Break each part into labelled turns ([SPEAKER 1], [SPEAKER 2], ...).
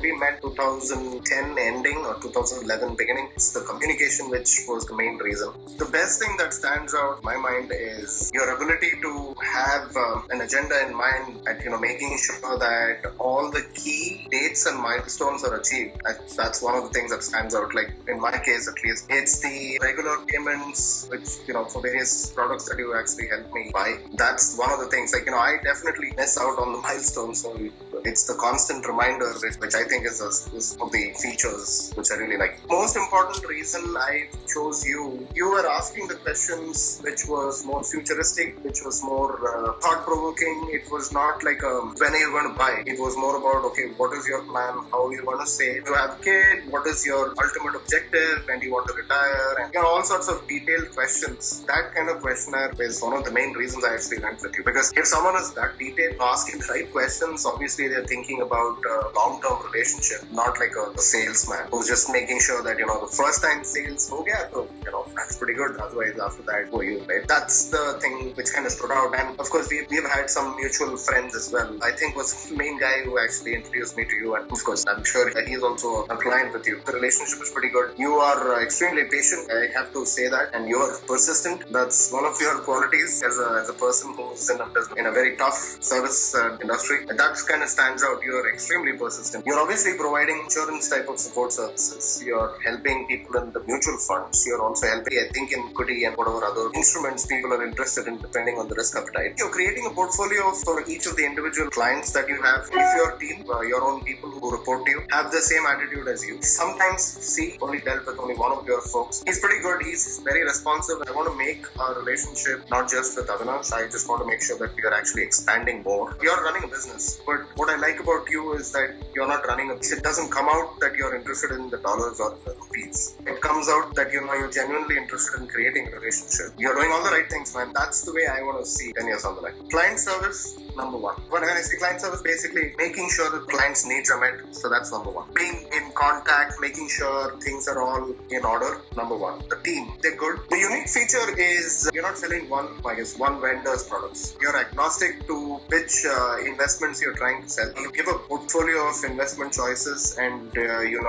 [SPEAKER 1] when we met 2010 ending or 2011 beginning, it's the communication which was the main reason. The best thing that stands out in my mind is your ability to have an agenda in mind at, making sure that all the key dates and milestones are achieved. That's one of the things that stands out. Like in my case, at least, it's the regular payments, which, for various products that you actually help me buy. That's one of the things. Like, I definitely miss out on the milestones. So it's the constant reminder, which I think is one of the features which I really like. Most important reason I chose you were asking the questions which was more futuristic, which was more thought-provoking. It was not like when are you going to buy? It was more about, okay, what is your plan? How are you going to save? You have a kid? What is your ultimate objective? When do you want to retire? And all sorts of detailed questions. That kind of questionnaire is one of the main reasons I actually went with you. Because if someone is that detailed, asking the right questions, obviously they're thinking about a long-term relationship, not like a salesman who's just making sure that, the first time sales, that's pretty good. Otherwise, after that, who are you, right? That's the thing which kind of stood out. And of course, we've had some mutual friends as well. I think was the main guy who actually introduced me to you. And of course, I'm sure that he's also a client with you. The relationship is pretty good. You are extremely patient. I have to say that. And you're persistent. That's one of your qualities as a person who's in a very tough service industry. And that kind of stands out. You're extremely persistent. You're obviously providing insurance type of support services. You're helping people in the mutual funds. You're also helping, I think, in equity and whatever other instruments people are interested in, depending on the risk appetite. You're creating a portfolio for each of the individual clients that you have. If your team, your own people who report to you, have the same attitude as you. Sometimes, only dealt with only one of your folks. He's pretty good. He's very responsive. I want to make our relationship not just with Avinash. I just want to make sure that we are actually expanding more. You're running a business, but what I like about you is that you're not running it doesn't come out that you're interested in the dollars or the rupees. It comes out that you're genuinely interested in creating a relationship. You're doing all the right things, man. That's the way I want to see 10 years on the line. Client service, number one. When I say client service, basically making sure that clients' needs are met. So that's number one. Being in contact, making sure things are all in order, number one. The team, they're good. The unique feature is you're not selling one vendor's products. You're agnostic to which investments you're trying to sell. You give a portfolio of investment choices and you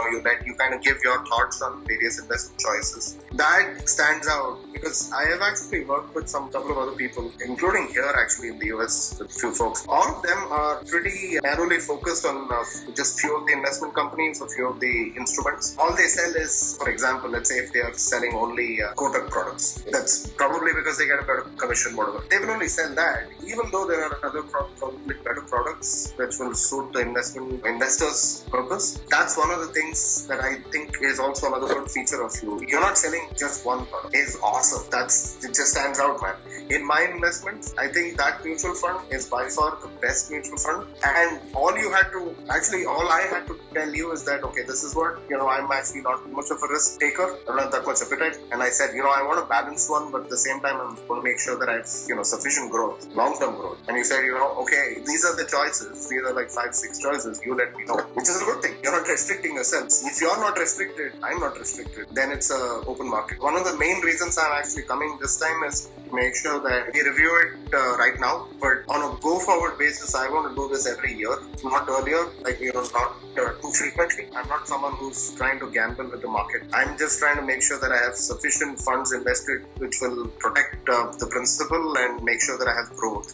[SPEAKER 1] kind of give your thoughts on various investment choices. That stands out because I have actually worked with couple of other people, including here actually in the US with a few folks. All of them are pretty narrowly focused on just few of the investment companies, a few of the instruments. All they sell is, for example, let's say if they are selling only Kotak products. That's probably because they get a better commission, whatever. They will only sell that, even though there are other probably better products which will suit the investors' purpose. That's one of the things that I think is also another good feature of you. You're not selling just one product. It's awesome. It just stands out, man. In my investments, I think that mutual fund is by far the best mutual fund. And all I had to tell you is that, okay, this is what, I'm actually not much of a risk taker. I don't have that much appetite. And I said, I want a balanced one, but at the same time, I'm going to make sure that I have, sufficient growth, long-term growth. And you said, okay, these are the choices. These are like 5-6 choices. You let me know, which is a good thing. You're not restricting yourself. If you're not restricted, I'm not restricted. Then it's an open market. One of the main reasons I'm actually coming this time is to make sure that we review it right now. But on a go-forward basis, I want to do this every year, not earlier, not too frequently. I'm not someone who's trying to gamble with the market. I'm just trying to make sure that I have sufficient funds invested which will protect the principal and make sure that I have growth.